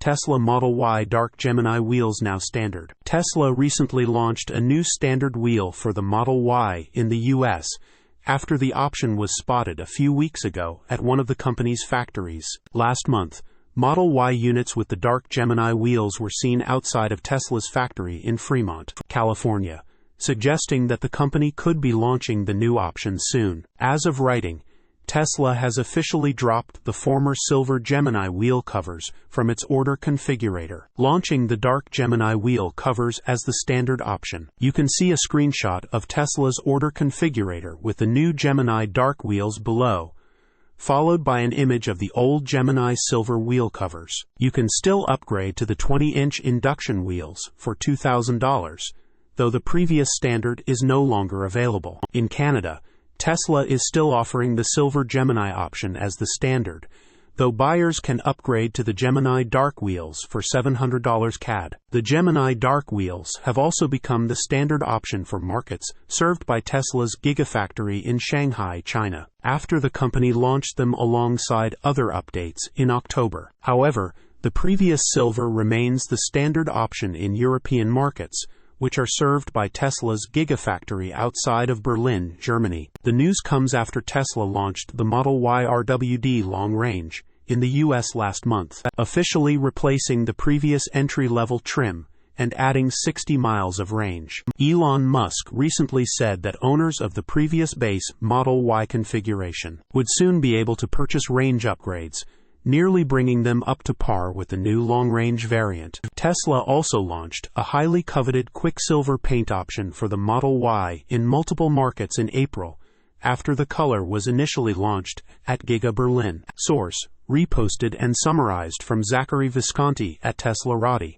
Tesla Model Y Dark Gemini wheels now standard. Tesla recently launched a new standard wheel for the Model Y in the US, after the option was spotted a few weeks ago at one of the company's factories. Last month, Model Y units with the Dark Gemini wheels were seen outside of Tesla's factory in Fremont, California, suggesting that the company could be launching the new option soon. As of writing, Tesla has officially dropped the former silver Gemini wheel covers from its order configurator, launching the Dark Gemini wheel covers as the standard option. You can see a screenshot of Tesla's order configurator with the new Gemini Dark wheels below, followed by an image of the old Gemini silver wheel covers. You can still upgrade to the 20-inch induction wheels for $2,000, though the previous standard is no longer available. In Canada, Tesla is still offering the silver Gemini option as the standard, though buyers can upgrade to the Gemini Dark wheels for $700 CAD. The Gemini Dark wheels have also become the standard option for markets served by Tesla's Gigafactory in Shanghai, China, after the company launched them alongside other updates in October. However, the previous silver remains the standard option in European markets, which are served by Tesla's Gigafactory outside of Berlin, Germany. The news comes after Tesla launched the Model Y RWD Long Range in the US last month, officially replacing the previous entry-level trim and adding 60 miles of range. Elon Musk recently said that owners of the previous base Model Y configuration would soon be able to purchase range upgrades, nearly bringing them up to par with the new long-range variant. Tesla also launched a highly coveted Quicksilver paint option for the Model Y in multiple markets in April, after the color was initially launched at Giga Berlin. Source: reposted and summarized from Zachary Visconti at teslarati.